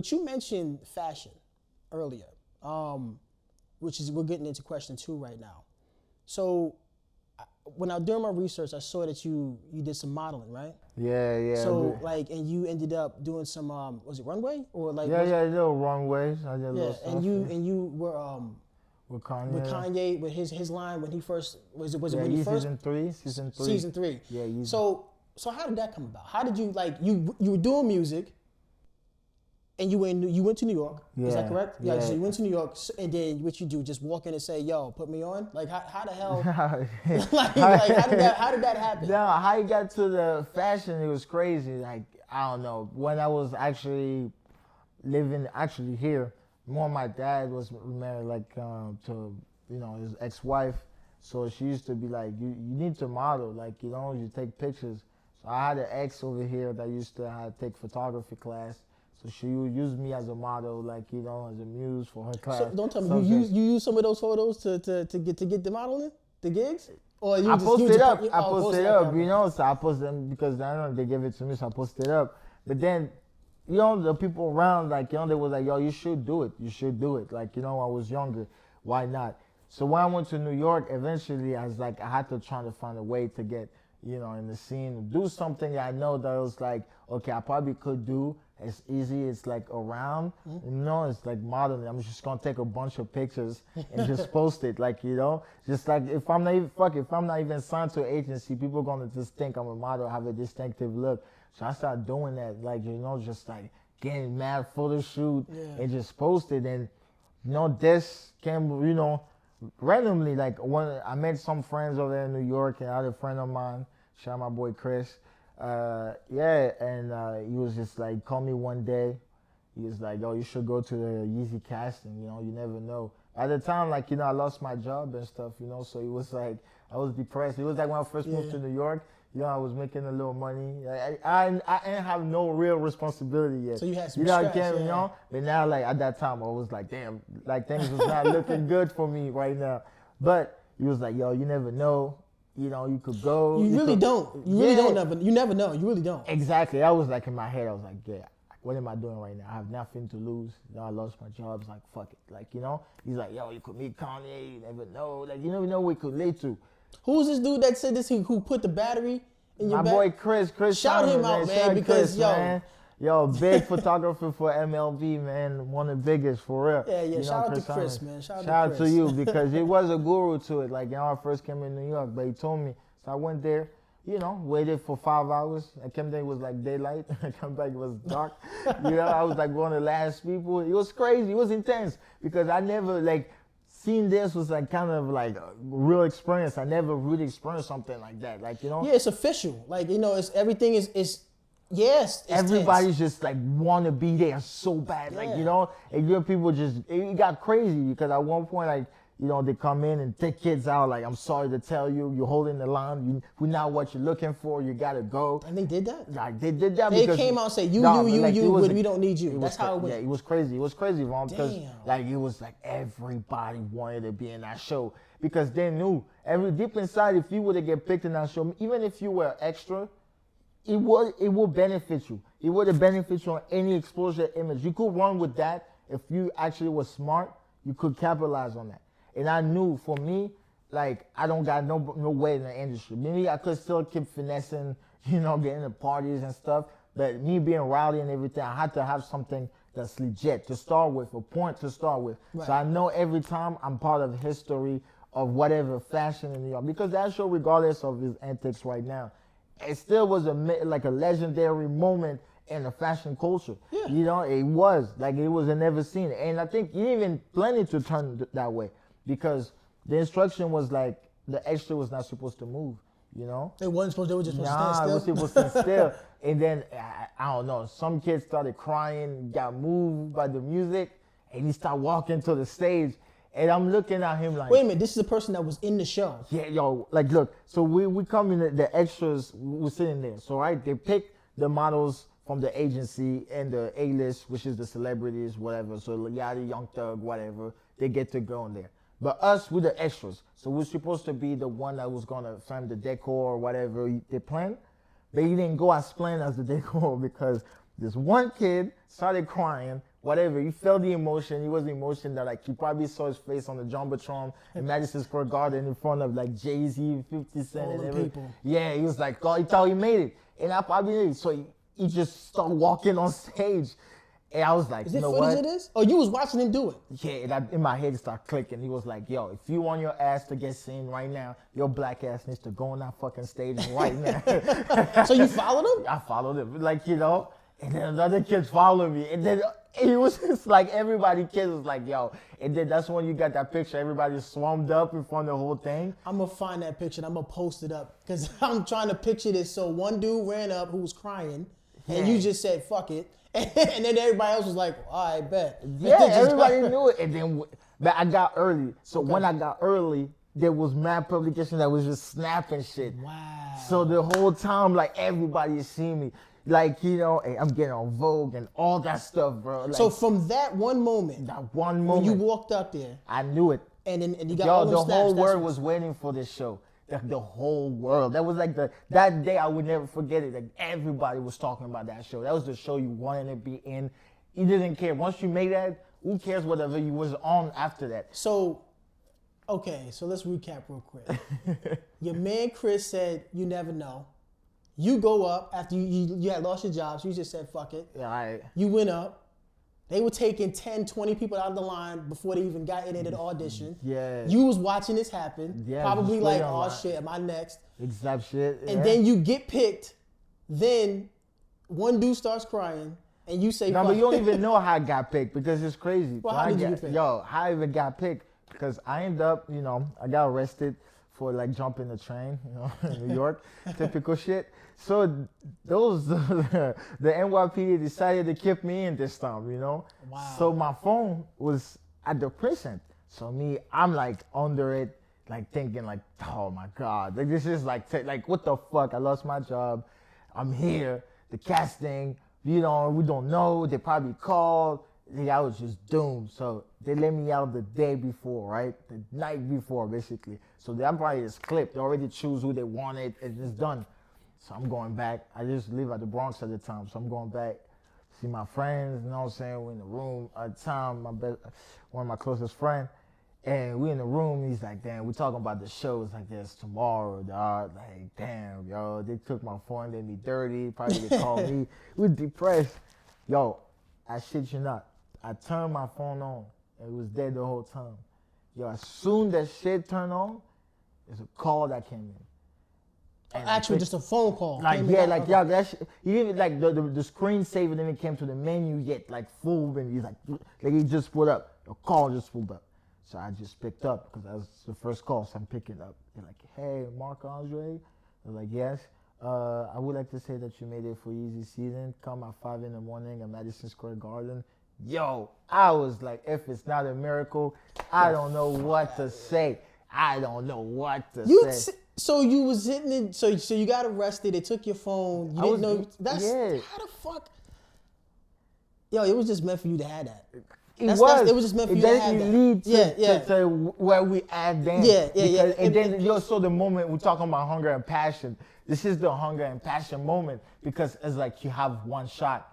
But you mentioned fashion earlier, which is we're getting into question 2 right now. So when I was doing my research, I saw that you did some modeling, right? Yeah, yeah. So like, and you ended up doing some was it runway or like Yeah, was yeah, little runways. I did a yeah, little stuff. Yeah. and you were With Kanye. with Kanye with his line when he first was it Yeah, when he Yeezy first season 3. season 3. Yeah, Yeezy. So how did that come about? How did you like you were doing music and you went to New York? Is that Yeah, correct? Yeah. yeah. So you went to New York and then what you do? Just walk in and say, "Yo, put me on." Like how the hell? like how did that happen? No, how you got to the fashion, it was crazy. Like, I don't know. When I was actually living here, more my dad was married to, his ex-wife. So she used to be like, you need to model, like, you take pictures. So I had an ex over here that used to take photography class. So she would use me as a model, like, as a muse for her class. So don't tell me you use some of those photos to get the modeling, the gigs, or you I just posted you up. just, I posted up, okay. so I posted them because I don't know they gave it to me, so I posted up. But then, the people around, like, they was like, yo, you should do it. You should do it. Like, I was younger. Why not? So when I went to New York, eventually I was like, I had to try to find a way to get, in the scene, do something that I know that was like, okay, I probably could do. It's easy. It's like around, it's like modeling. I'm just gonna take a bunch of pictures and just post it, like, just like if I'm not even signed to an agency, people gonna just think I'm a model, have a distinctive look. So I started doing that, like, just like getting mad photo shoot and just post it. And this came, randomly, like when I met some friends over there in New York, and I had a friend of mine, shout out my boy Chris. He was just like, call me one day. He was like, oh, you should go to the Yeezy casting, you never know. At the time, like, I lost my job and stuff, so it was like, I was depressed. It was like when I first moved to New York, I was making a little money. I didn't have no real responsibility yet. So you had some stress, But now, like, at that time, I was like, damn, like, things was not looking good for me right now. But he was like, yo, you never know. You could go. You really don't. You really don't never. You never know. You really don't. Exactly. I was like in my head. I was like, yeah, what am I doing right now? I have nothing to lose. I lost my job. It's like, fuck it. Like, he's like, yo, you could meet Kanye. You never know. Like, you never know what it could lead to. Who's this dude that said this? Who put the battery in your back? My boy Chris. Shout him out, man, because Chris, yo, big photographer for MLB, man. One of the biggest, for real. Yeah. Shout out to Chris, man. Shout out to you, because he was a guru to it. Like, I first came in New York, but he told me. So I went there, waited for 5 hours. I came there, it was like daylight. I come back, it was dark. I was like one of the last people. It was crazy. It was intense because I never, like, seen this was like kind of like a real experience. I never really experienced something like that. Like, Yeah, it's official. Like, it's everything is yes. It's everybody's tense. just like want to be there so bad. Like, and people just, it got crazy because at one point, like, they come in and take kids out. Like, I'm sorry to tell you, you're holding the line. We're not what you're looking for. You gotta go. And they did that. Like, they did that. They because came out and said, we don't need you. That's how it went. Yeah, it was crazy. It was crazy, Ron, because Damn. like it was like everybody wanted to be in that show because they knew deep inside, if you were to get picked in that show, even if you were extra, it would benefit you. It would have benefited you on any exposure image. You could run with that if you actually were smart. You could capitalize on that. And I knew, for me, like, I don't got no way in the industry. Maybe I could still keep finessing, getting to parties and stuff. But me being rowdy and everything, I had to have something that's legit to start with, a point to start with. Right. So I know every time I'm part of history of whatever fashion in New York. Because that show, regardless of his antics right now, it still was a legendary moment in the fashion culture. Yeah. It was. Like, it was a never seen. And I think you even planning to turn that way. Because the instruction was like the extra was not supposed to move, They wasn't supposed. They were just supposed to stand still. It was supposed to stand still. And then I don't know. Some kids started crying, got moved by the music, and he started walking to the stage. And I'm looking at him like, wait a minute, this is the person that was in the show. Yeah, yo, like, look. So we come in, the extras were sitting there. So they pick the models from the agency and the A-list, which is the celebrities, whatever. So Yachty, Young Thug, whatever, they get to go in there. But us, we're the extras. So we're supposed to be the one that was going to film the decor or whatever they planned. But he didn't go as planned as the decor because this one kid started crying whatever. You felt the emotion. It was the emotion that like you probably saw his face on the Jumbotron in Madison Square Garden in front of like Jay-Z, 50 Cent, All and them everything. people. Yeah, he was like, oh, he thought he made it, and I probably did. So he just started walking on stage, and I was like, Is you it know footage what? of this? Oh, you was watching him do it. Yeah, and in my head it started clicking. He was like, yo, if you want your ass to get seen right now, your black ass needs to go on that fucking stage right now. So you followed him? I followed him, like, you know, and then another kid followed me, and then it was just like everybody, kids was like, yo, and then that's when you got that picture, everybody swarmed up in front of the whole thing. I'm gonna find that picture and I'm gonna post it up because I'm trying to picture this. So one dude ran up who was crying, and you just said fuck it, and then everybody else was like, all right, bet. Yeah, everybody knew it, and then but I got early, so when I got early, there was mad publication that was just snapping shit. Wow. So the whole time, like, everybody is seeing me. Like, you know, hey, I'm getting on Vogue and all that stuff, bro. Like, So from that one moment, that one when you moment, walked up there, I knew it. and you got all Yo, them the snaps, whole that's world what- was waiting for this show. The whole world. That was like that day I would never forget it. Like, everybody was talking about that show. That was the show you wanted to be in. You didn't care. Once you made that, who cares whatever you was on after that? So, okay, so let's recap real quick. Your man Chris said you never know. You go up after you had lost your job, so you just said fuck it. Yeah, You went up. They were taking 10, 20 people out of the line before they even got in at the audition. Yeah. You was watching this happen. Yeah, Probably just like, wait oh online. shit, am I next? exact shit. And yeah. then you get picked. Then one dude starts crying, and you say, No, fuck but you don't it. even know how I got picked because it's crazy. Well, When how I did you got- get picked? Yo, how I even got picked? Because I ended up, you know, I got arrested for like jumping the train, you know, in New York, typical shit. So those, the NYPD decided to keep me in this time, you know. Wow. So my phone was at the prison. So I'm like under it, like thinking like, oh my God, like this is like what the fuck? I lost my job. I'm here. The casting, you know, we don't know. They probably called. Yeah, I was just doomed. So they let me out the day before, right? The night before, basically. So I'm probably just clipped. They already choose who they wanted, and it's done. So I'm going back. I just live at the Bronx at the time, so I'm going back, see my friends. You know what I'm saying? We're in the room at the time. One of my closest friends, and we in the room. He's like, "Damn, we talking about the show. It's like this tomorrow, dog. Like, damn, yo, they took my phone, did me dirty. Probably they called me. We're depressed, yo. I shit you not. I turned my phone on. It was dead the whole time. Yo, as soon that shit turned on, there's a call that came in. And Actually, just a phone call. like, Came in yeah, out- like, okay. yeah, that shit, you didn't, like, the screensaver, then it came to the menu yet, like, full, and he's like he just pulled up. A call just pulled up. So I just picked up, because that was the first call, so I'm picking up. They're like, hey, Marc Andre? I was like, yes. I would like to say that you made it for Yeezy season. Come at 5 in the morning at Madison Square Garden. Yo, I was like, if it's not a miracle, I don't know what to say. I don't know what to say. So you was hitting it. So you got arrested. They took your phone. You didn't know. That's yeah. how the fuck. Yo, it was just meant for you to have that. It That's- was. it was just meant for It you to have doesn't that. lead to, Yeah, yeah. to where we at then. Yeah, yeah, yeah. And then you saw the moment we're talking about hunger and passion. This is the hunger and passion moment because it's like you have one shot.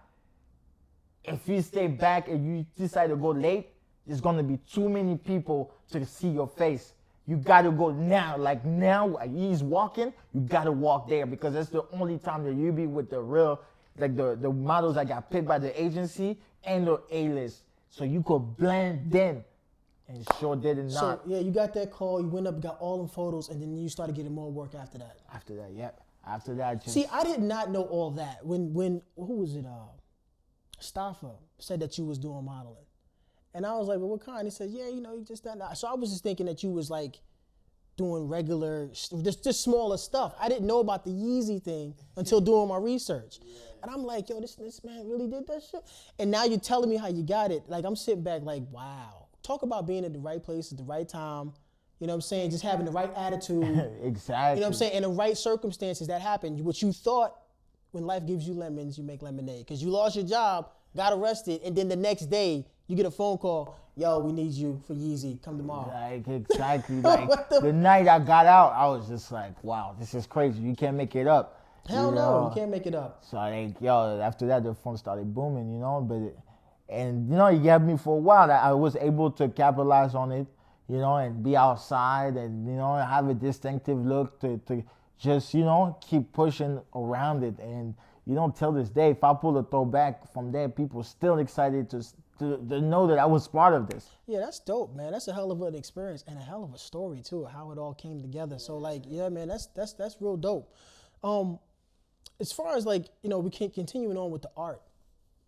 If you stay back and you decide to go late, there's gonna be too many people to see your face. You gotta go now. Like now, he's walking, you gotta walk there because that's the only time that you be with the real, like the models that got picked by the agency and the A-list. So you could blend in. And sure did not. So yeah, you got that call. You went up, got all them photos, and then you started getting more work after that. After that, yep. After that, just See, I did not know all that when who was it? Staffa said that you was doing modeling, and I was like, "Well, what kind?" He said, "Yeah, you know, you just done that." So I was just thinking that you was like doing regular, just smaller stuff. I didn't know about the Yeezy thing until doing my research, and I'm like, "Yo, this man really did that shit." And now you're telling me how you got it. Like I'm sitting back, like, "Wow." Talk about being at the right place at the right time. You know what I'm saying? Just having the right attitude. exactly. You know what I'm saying? In the right circumstances that happen. What you thought when life gives you lemons, you make lemonade. Because you lost your job, got arrested, and then the next day you get a phone call, yo, we need you for Yeezy. Come tomorrow. Like exactly. Like What the- the night I got out, I was just like, wow, this is crazy. You can't make it up. Hell you no, know? you can't make it up. So like, yo, after that the phone started booming, you know. But And it got me for a while. I was able to capitalize on it, and be outside and have a distinctive look to just keep pushing around it. And till this day, if I pull a throwback from there, people still excited to know that I was part of this. Yeah, that's dope, man. That's a hell of an experience and a hell of a story too, how it all came together. So like, yeah, man, that's real dope. As far as like, we can continuing on with the art,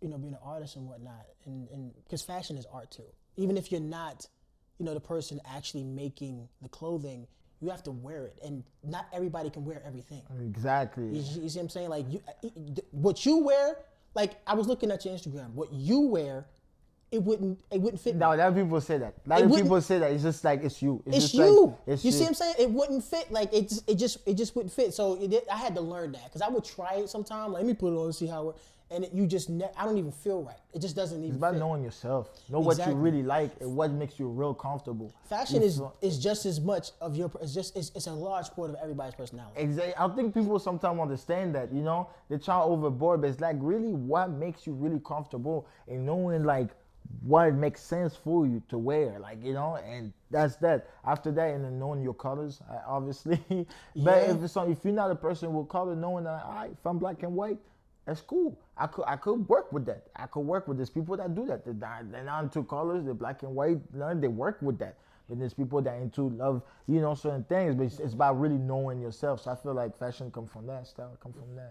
being an artist and whatnot, and because fashion is art too. Even if you're not, the person actually making the clothing, you have to wear it, and not everybody can wear everything. Exactly. You see what I'm saying? Like what you wear, like I was looking at your Instagram, what you wear, it wouldn't fit. Now, a lot of people say that. A lot of people say that. It's just like it's you. It's you. You see what I'm saying? It wouldn't fit. Like it just wouldn't fit. So I had to learn that because I would try it sometime. Let me put it on and see how it. And I don't even feel right. It just doesn't even. It's about fit. Knowing yourself. Know what you really like and what makes you real comfortable. Fashion is just as much of your. It's a large part of everybody's personality. Exactly. I think people sometimes understand that. They try overboard, but it's like really what makes you really comfortable and knowing like what makes sense for you to wear, like and that's that. After that, and then knowing your colors, obviously. But if you're not a person with color, knowing that if I'm black and white, that's cool. I could work with that. I could work with this. People that do that. They're not into colors. They're black and white. They work with that. But there's people that into love, certain things. But it's about really knowing yourself. So I feel like fashion come from that. Style come from that.